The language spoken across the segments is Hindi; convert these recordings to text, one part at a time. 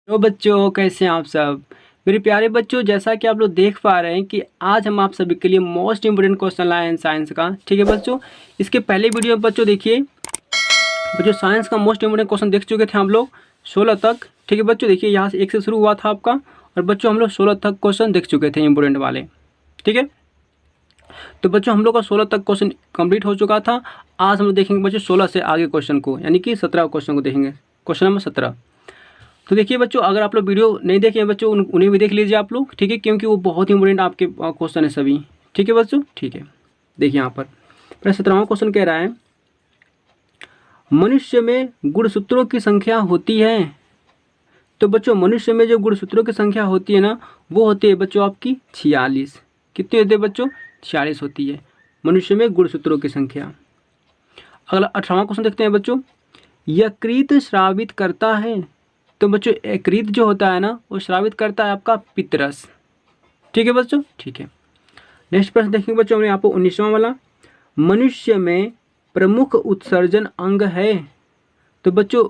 तो बच्चों कैसे हैं आप सब। मेरे प्यारे बच्चों, जैसा कि आप लोग देख पा रहे हैं कि आज हम आप सभी के लिए मोस्ट इंपोर्टेंट क्वेश्चन लाए हैं साइंस का। ठीक है बच्चों, इसके पहले वीडियो में बच्चों देखिए, बच्चों साइंस का मोस्ट इंपोर्टेंट क्वेश्चन देख चुके थे हम लोग 16 तक। ठीक है बच्चों, देखिए यहाँ से 1 से शुरू हुआ था आपका, और बच्चों हम लोग 16 तक क्वेश्चन देख चुके थे इंपोर्टेंट वाले। ठीक है, तो बच्चों हम लोग का 16 तक क्वेश्चन कंप्लीट हो चुका था। आज हम लोग देखेंगे बच्चों 16 से आगे क्वेश्चन को, यानी कि 17 क्वेश्चन को देखेंगे, क्वेश्चन नंबर 17। तो देखिए बच्चों, अगर आप लोग वीडियो नहीं देखे हैं बच्चों, उन्हें भी देख लीजिए आप लोग। ठीक है, क्योंकि वो बहुत ही इंपॉर्टेंट आपके क्वेश्चन है सभी। ठीक है बच्चों, ठीक है। देखिए यहाँ पर पहले 17वां क्वेश्चन कह रहा है, मनुष्य में गुणसूत्रों की संख्या होती है। तो बच्चों मनुष्य में जो गुणसूत्रों की संख्या होती है ना, वो होती है बच्चों आपकी 46। कितनी होती है बच्चों? 46 होती है मनुष्य में गुणसूत्रों की संख्या। अगला 18वां क्वेश्चन देखते हैं बच्चों, यकृत श्रावित करता है। तो बच्चों यकृत जो होता है ना, वो श्रावित करता है आपका पित्तरस। ठीक है बच्चों, ठीक है। नेक्स्ट प्रश्न देखेंगे बच्चों हमने यहाँ पर 19वां वाला, मनुष्य में प्रमुख उत्सर्जन अंग है। तो बच्चों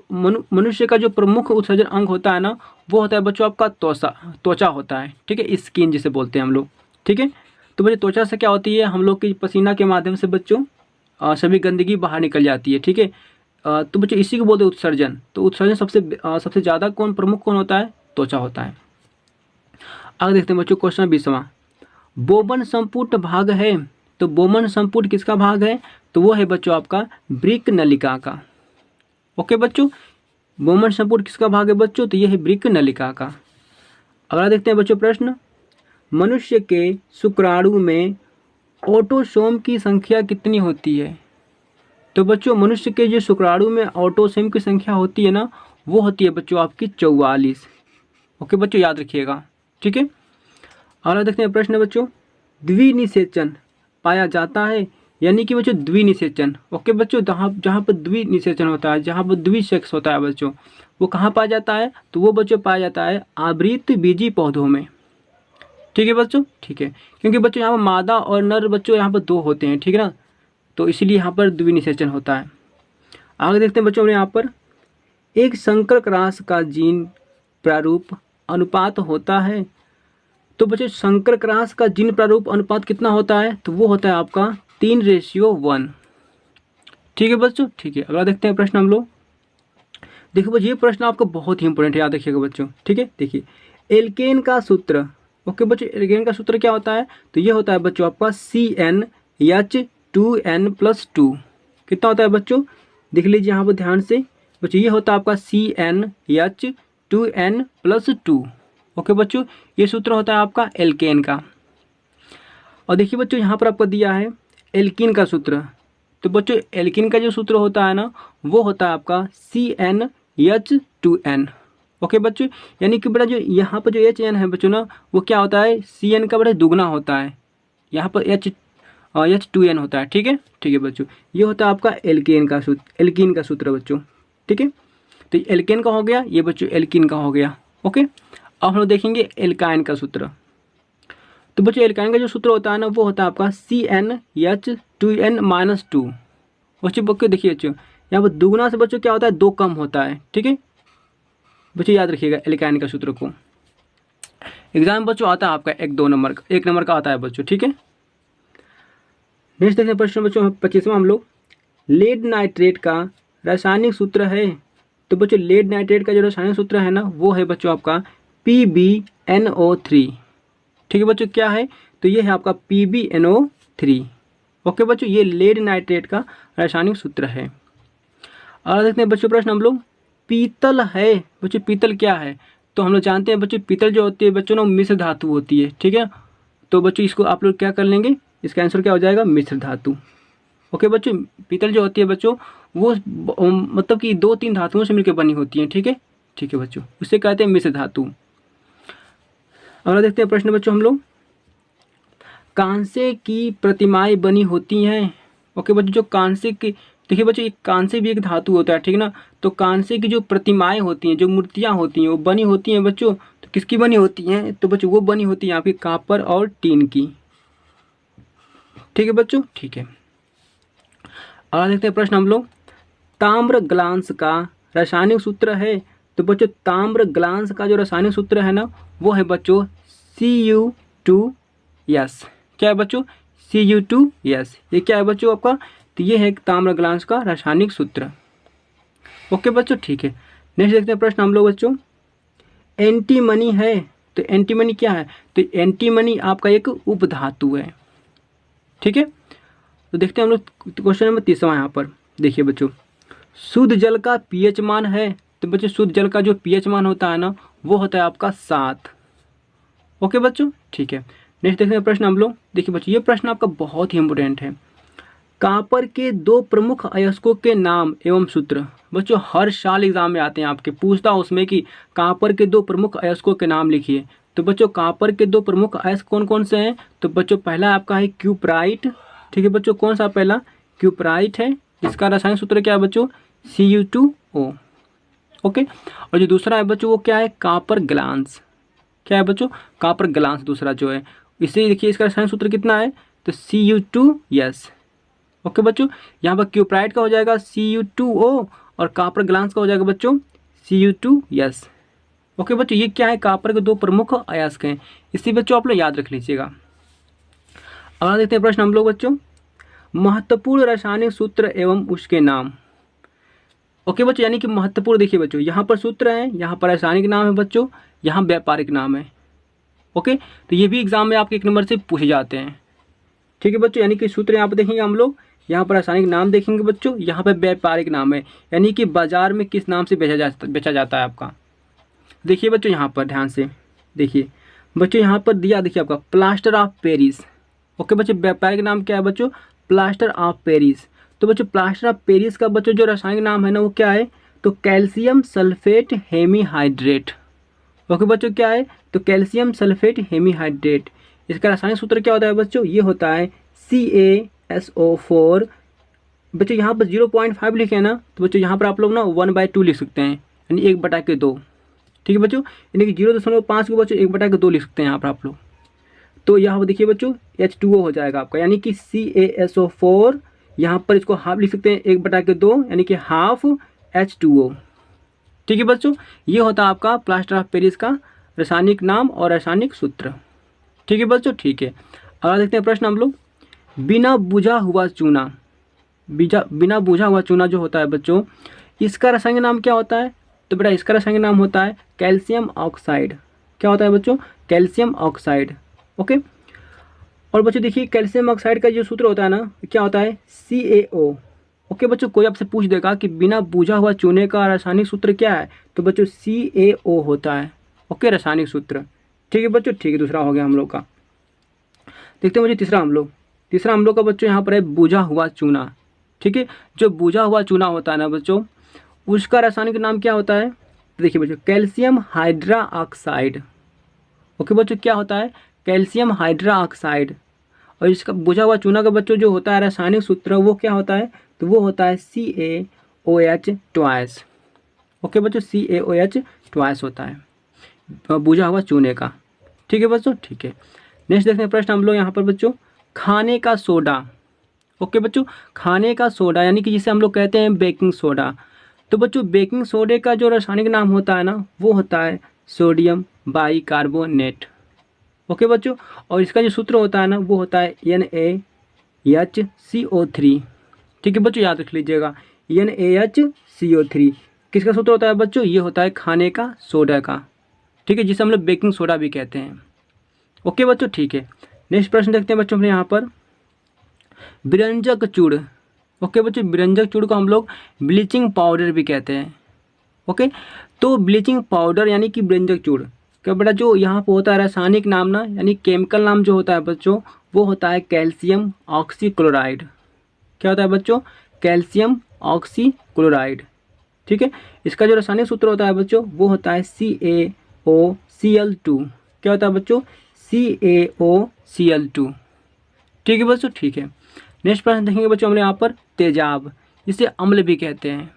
मनुष्य का जो प्रमुख उत्सर्जन अंग होता है ना, वो होता है बच्चों आपका त्वचा होता है। ठीक है, स्किन जिसे बोलते हैं हम लोग। ठीक है, तो बच्चों त्वचा से क्या होती है, हम लोग की पसीना के माध्यम से बच्चों सभी गंदगी बाहर निकल जाती है। ठीक है, तो बच्चों इसी को बोलते हैं उत्सर्जन। तो उत्सर्जन सबसे ज़्यादा प्रमुख कौन होता है? त्वचा होता है। आगे देखते हैं बच्चों क्वेश्चन 20वां, बोमन संपुट भाग है। तो बोमन संपुट किसका भाग है? तो वो है बच्चों आपका वृक्क नलिका का। ओके बच्चों, बोमन संपुट किसका भाग है बच्चों? तो ये है वृक्क नलिका का। अगला देखते हैं बच्चों प्रश्न, मनुष्य के शुक्राणु में ऑटोसोम की संख्या कितनी होती है? तो बच्चों मनुष्य के जो शुक्राणु में ऑटोसोम की संख्या होती है ना, वो होती है बच्चों आपकी 44। ओके बच्चों, याद रखिएगा। ठीक है, अगला देखते हैं प्रश्न बच्चों, द्विनिषेचन पाया जाता है, यानी कि बच्चों द्विनिषेचन। ओके बच्चों, जहाँ पर द्विनिषेचन होता है, जहाँ पर द्विसेक्स होता है बच्चों, वो कहाँ पाया जाता है? तो वो बच्चों पाया जाता है आवृत बीजी पौधों में। ठीक है बच्चों, ठीक है, क्योंकि बच्चों यहाँ पर मादा और नर बच्चों यहाँ पर 2 होते हैं। ठीक है ना, तो इसीलिए यहाँ पर द्विनिषेचन होता है। आगे देखते हैं बच्चों हमने यहाँ पर, एक संकर क्रॉस का जीन प्रारूप अनुपात होता है। तो बच्चों संकर क्रॉस का जीन प्रारूप अनुपात कितना होता है? तो वो होता है आपका 3:1। ठीक है बच्चों, ठीक है। अगला देखते हैं प्रश्न हम लोग। देखिए बच्चों, ये प्रश्न आपका बहुत ही इंपॉर्टेंट है, याद रखिएगा बच्चों। ठीक है, देखिए एल्केन का सूत्र। ओके बच्चों, एल्केन का सूत्र क्या होता है? तो ये होता है बच्चों आपका CnH2n+2। कितना होता है बच्चों? देख लीजिए यहाँ पर ध्यान से बच्चों, ये होता है आपका CnH2n+2। ओके बच्चों, ये सूत्र होता है आपका एल्केन का। और देखिए बच्चों यहाँ पर आपको दिया है एल्कीन का सूत्र। तो बच्चों एल्कीन का जो सूत्र होता है ना, वो होता है आपका CnH2n। ओके बच्चों, यानी कि बड़ा जो यहाँ पर जो HN है बच्चों ना, वो क्या होता है? CN का बड़ा दुगना होता है, यहाँ पर H2n होता है। ठीक है, ठीक है बच्चों, ये होता है आपका एल्केन का सूत्र बच्चों। ठीक है, तो एल्केन का हो गया, ये बच्चों एल्कीन का हो गया। ओके, अब हम लोग देखेंगे एल्काइन का सूत्र। तो बच्चों एल्काइन का जो सूत्र होता है ना, वो होता है आपका CnH2n-2। बच्चों देखिए बच्चों, यहाँ पर दुगना से बच्चों क्या होता है? 2 कम होता है। ठीक है बच्चों, याद रखिएगा एल्काइन का सूत्र को। एग्जाम बच्चों आता है आपका 1 नंबर का आता है बच्चों। ठीक है, नेक्स्ट देखते हैं प्रश्न बच्चों 25वां हम लोग, लेड नाइट्रेट का रासायनिक सूत्र है। तो बच्चों लेड नाइट्रेट का जो रासायनिक सूत्र है ना, वो है बच्चों आपका PbNO3। ठीक है बच्चों, क्या है? तो ये है आपका PbNO3। ओके बच्चों, ये लेड नाइट्रेट का रासायनिक सूत्र है। और देखते हैं बच्चों प्रश्न हम लोग, पीतल है। बच्चों पीतल क्या है? तो हम लोग जानते हैं बच्चों, पीतल जो होती है बच्चों ना, मिश्र धातु होती है। ठीक है, तो बच्चों इसको आप लोग क्या कर लेंगे, इसका आंसर क्या हो जाएगा? मिश्र धातु। ओके बच्चों, पीतल जो होती है बच्चों, वो मतलब कि 2-3 धातुओं से मिलकर बनी होती है। ठीक है, ठीक है बच्चों, उससे कहते हैं मिश्र धातु। अगला देखते हैं प्रश्न बच्चों हम लोग, कांसे की प्रतिमाएं बनी होती हैं। ओके बच्चों, जो कांसे की, देखिए बच्चों एक कांसे भी एक धातु होता है। ठीक है ना, तो कांसे की जो प्रतिमाएं होती हैं, जो मूर्तियां होती हैं, वो बनी होती हैं बच्चों। तो किसकी बनी होती हैं? तो बच्चों वो बनी होती हैं आपकी कॉपर और टीन की। ठीक है बच्चों, ठीक है। अगला देखते हैं प्रश्न हम लोग, ताम्र ग्लांस का रासायनिक सूत्र है। तो बच्चों ताम्र ग्लांस का जो रासायनिक सूत्र है ना वो है बच्चों Cu2S। क्या है बच्चों? Cu2S। ये क्या है बच्चों आपका? तो ये है ताम्र ग्लांस का रासायनिक सूत्र। ओके बच्चों, ठीक है। नेक्स्ट देखते हैं प्रश्न हम लोग बच्चों, एंटीमनी है, तो एंटीमनी क्या है? तो एंटीमनी आपका एक उपधातु है। ठीक है, तो देखते हैं हम लोग क्वेश्चन नंबर 3 यहाँ पर। देखिए बच्चों, शुद्ध जल का पीएच मान है, तो बच्चों शुद्ध जल का जो पीएच मान होता है ना वो होता है आपका 7। ओके बच्चों, ठीक है। नेक्स्ट देखते हैं प्रश्न हम लोग। देखिए बच्चों, ये प्रश्न आपका बहुत ही इंपॉर्टेंट है। कॉपर के 2 प्रमुख अयस्कों के नाम एवं सूत्र। बच्चों हर साल एग्जाम में आते हैं, आपके पूछता है उसमें कि कॉपर के 2 प्रमुख अयस्कों के नाम लिखिए। तो बच्चों कॉपर के 2 प्रमुख अयस्क कौन कौन से हैं? तो बच्चों पहला आपका है क्यूप्राइट। ठीक है बच्चों, कौन सा पहला? क्यूप्राइट है, जिसका रासायनिक सूत्र क्या है बच्चों? Cu2O। ओके, और जो दूसरा है बच्चों वो क्या है? Copper glance. क्या है बच्चों? कॉपर ग्लांस दूसरा जो है। इसे देखिए, इसका रासायनिक सूत्र कितना है? तो Cu2S। ओके बच्चों, यहाँ पर क्यूप्राइट का हो जाएगा Cu2O और कॉपर ग्लांस का हो जाएगा बच्चों Cu2S। ओके बच्चों, ये क्या है? कॉपर के 2 प्रमुख अयस्क हैं। इसी बच्चों आप लोग याद रख लीजिएगा। अब देखते हैं प्रश्न हम लोग बच्चों, महत्वपूर्ण रासायनिक सूत्र एवं उसके नाम। ओके बच्चों, यानी कि महत्वपूर्ण, देखिए बच्चों यहाँ पर सूत्र है, यहाँ पर रासायनिक नाम है बच्चों, यहाँ व्यापारिक नाम है। ओके, तो ये भी एग्जाम में आपके 1 नंबर से पूछे जाते हैं। ठीक है बच्चों, यानी कि सूत्र यहाँ पर देखेंगे हम लोग, यहाँ पर रासायनिक नाम देखेंगे बच्चों, यहाँ पर व्यापारिक नाम है, यानी कि बाजार में किस नाम से बेचा जाता है आपका। देखिए बच्चों यहाँ पर ध्यान से देखिए बच्चों, यहाँ पर दिया देखिए आपका प्लास्टर ऑफ पेरिस। ओके बच्चों, व्यापारिक नाम क्या है बच्चों? Plaster of Paris. तो बच्चों प्लास्टर ऑफ पेरिस का बच्चों जो रासायनिक नाम है ना वो क्या है? तो कैल्शियम सल्फेट हेमीहाइड्रेट। ओके बच्चों, क्या है? तो कैल्शियम सल्फेट हेमीहाइड्रेट। इसका रासायनिक सूत्र क्या होता है बच्चों? ये होता है CaSO4। बच्चों यहाँ पर 0.5 लिखे हैं ना, तो बच्चों यहाँ पर आप लोग ना 1/2 लिख सकते हैं, यानी 1/2। ठीक है बच्चों, यानी कि 0.5 को बच्चों 1/2 लिख सकते हैं यहाँ पर आप लोग। तो यहाँ पर देखिए बच्चों H2O हो जाएगा आपका, यानी कि CaSO4, यहाँ पर इसको हाफ लिख सकते हैं 1/2, यानी कि हाफ H2O। ठीक है बच्चों, ये होता है आपका प्लास्टर ऑफ पेरिस का रासायनिक नाम और रासायनिक सूत्र। ठीक है बच्चों, ठीक है। अब देखते हैं प्रश्न हम लोग, बिना बुझा हुआ चूना। बिना बुझा हुआ चूना जो होता है बच्चों, इसका रासायनिक नाम क्या होता है? तो बेटा इसका रासायनिक नाम होता है कैल्शियम ऑक्साइड। क्या होता है बच्चों? Calcium oxide. ओके, और बच्चों देखिए कैल्शियम ऑक्साइड का जो सूत्र होता है ना क्या होता है? CaO। ओके बच्चों, कोई आपसे पूछ देगा कि बिना बुझा हुआ चूने का रासायनिक सूत्र क्या है, तो बच्चों CaO होता है। ओके, रासायनिक सूत्र। ठीक है बच्चों, ठीक है, दूसरा हो गया हम लोग का। देखते हैं बच्चों तीसरा हम लोग का बच्चों यहाँ पर है बुझा हुआ चूना। ठीक है, जो बुझा हुआ चूना होता है ना बच्चों, उसका रासायनिक नाम क्या होता है? तो देखिए बच्चों कैल्शियम हाइड्रा ऑक्साइड। ओके बच्चों, क्या होता है? Calcium hydra oxide. और इसका बुझा हुआ चूना का बच्चों जो होता है रासायनिक सूत्र वो क्या होता है? तो वो होता है CaOH ट्वाइस। ओके बच्चों, CaOH ट्वाइस होता है बुझा हुआ चूने का। ठीक है बच्चों, ठीक है। नेक्स्ट देखते हैं प्रश्न हम लोग यहाँ पर बच्चों, खाने का सोडा। ओके बच्चों, खाने का सोडा यानी कि जिसे हम लोग कहते हैं बेकिंग सोडा। तो बच्चों बेकिंग सोडे का जो रासायनिक नाम होता है ना वो होता है सोडियम बाइकार्बोनेट। ओके बच्चों, और इसका जो सूत्र होता है ना वो होता है NaHCO3। ठीक है बच्चों, याद रख लीजिएगा NaHCO3। किसका सूत्र होता है बच्चों? ये होता है खाने का सोडा का। ठीक है, जिसे हम लोग बेकिंग सोडा भी कहते हैं। ओके बच्चों, ठीक है। नेक्स्ट प्रश्न देखते हैं बच्चों अपने यहाँ पर, विरंजक चूड़। ओके बच्चों, विरंजक चूड़ को हम लोग ब्लीचिंग पाउडर भी कहते हैं। ओके, तो ब्लीचिंग पाउडर यानी कि विरंजक चूड़ क्या बेटा जो यहाँ पर होता है रासायनिक नाम ना यानी केमिकल नाम जो होता है बच्चों वो होता है कैल्शियम ऑक्सीक्लोराइड। क्या होता है बच्चों? Calcium oxychloride. ठीक है, इसका जो रासायनिक सूत्र होता है बच्चों वो होता है CaOCl2। क्या होता है बच्चों? CaOCl2। ठीक है बच्चों, ठीक है। नेक्स्ट प्रश्न देखेंगे बच्चों हमने यहाँ पर तेजाब, जिसे अम्ल भी कहते हैं।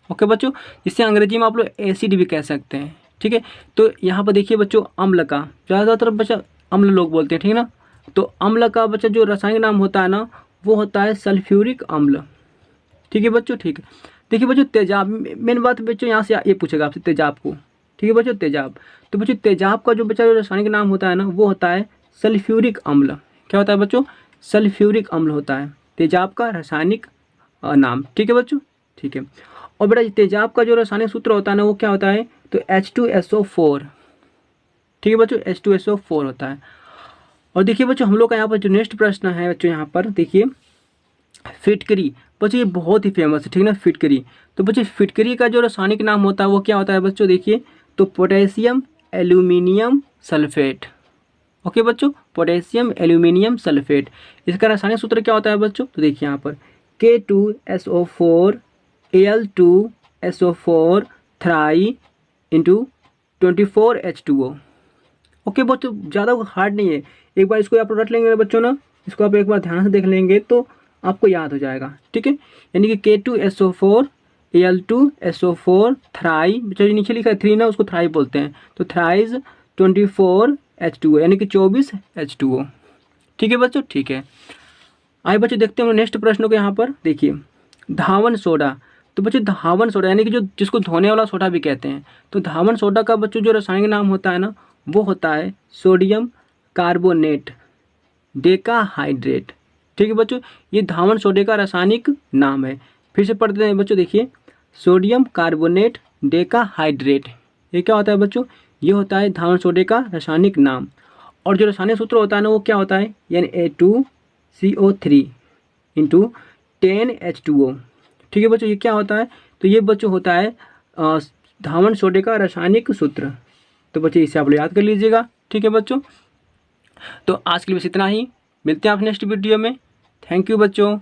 ओके बच्चों, जिसे अंग्रेजी में आप लोग एसिड भी कह सकते हैं। ठीक है, तो यहाँ पर देखिए बच्चों अम्ल का ज़्यादातर बच्चा अम्ल लोग बोलते हैं, ठीक है ना। तो अम्ल का बच्चा जो रासायनिक नाम होता है ना वो होता है सल्फ्यूरिक अम्ल। ठीक है बच्चों, ठीक है। देखिए बच्चों तेजाब, मेन बात बच्चों यहाँ से ये पूछेगा आपसे तेजाब को, ठीक है बच्चों तेजाब। तो बच्चों तेजाब का जो बच्चा रासायनिक नाम होता है ना वो होता है सल्फ्यूरिक अम्ल। क्या होता है बच्चों? सल्फ्यूरिक अम्ल होता है तेजाब का रासायनिक नाम, ठीक है बच्चों, ठीक है। और बेटा तेजाब का जो रासायनिक सूत्र होता है ना वो क्या होता है? तो H2SO4, ठीक है बच्चों, H2SO4 होता है। और देखिए बच्चों हम लोग का यहाँ पर जो नेक्स्ट प्रश्न है बच्चों, यहाँ पर देखिए फिटकरी, बच्चों ये बहुत ही फेमस है, ठीक है ना, फिटकरी। तो बच्चों फिटकरी का जो रासायनिक नाम होता है वो क्या होता है बच्चों? देखिए तो पोटेशियम एल्यूमिनियम सल्फेट, ओके बच्चों, पोटेशियम एल्यूमिनियम सल्फेट। इसका रासायनिक सूत्र क्या होता है बच्चों? तो देखिए यहाँ पर K2SO4 Al2SO4 3 into 24H2O। Okay बच्चों ज़्यादा हार्ड नहीं है, एक बार इसको आप रट लेंगे बच्चों ना, इसको आप एक बार ध्यान से देख लेंगे तो आपको याद हो जाएगा, ठीक है। यानी कि K2SO4 Al2SO4 3, बच्चों नीचे लिखा है 3 ना, उसको 3 बोलते हैं, तो 3 24H2O यानी कि 24H2O, ठीक है बच्चों, ठीक है। आइए बच्चों देखते हैं नेक्स्ट प्रश्न को। यहाँ पर देखिए धावन सोडा, तो बच्चों धावन सोडा यानी कि जो जिसको धोने वाला सोडा भी कहते हैं, तो धावन सोडा का बच्चों जो रासायनिक नाम होता है ना वो होता है सोडियम कार्बोनेट डेकाहाइड्रेट, ठीक है बच्चों, ये धावन सोडे का रासायनिक नाम है। फिर से पढ़ते हैं बच्चों, देखिए सोडियम कार्बोनेट डेकाहाइड्रेट, ये क्या होता है बच्चों? ये होता है धावन सोडे का रासायनिक नाम। और जो रासायनिक सूत्र होता है ना वो क्या होता है? यानी Na2CO3 इंटू 10H2O, ठीक है बच्चों, ये क्या होता है? तो ये बच्चों होता है धावन सोडे का रासायनिक सूत्र। तो बच्चों इसे आप लोग याद कर लीजिएगा, ठीक है बच्चों। तो आज के लिए बस इतना ही, मिलते हैं आप नेक्स्ट वीडियो में। थैंक यू बच्चों।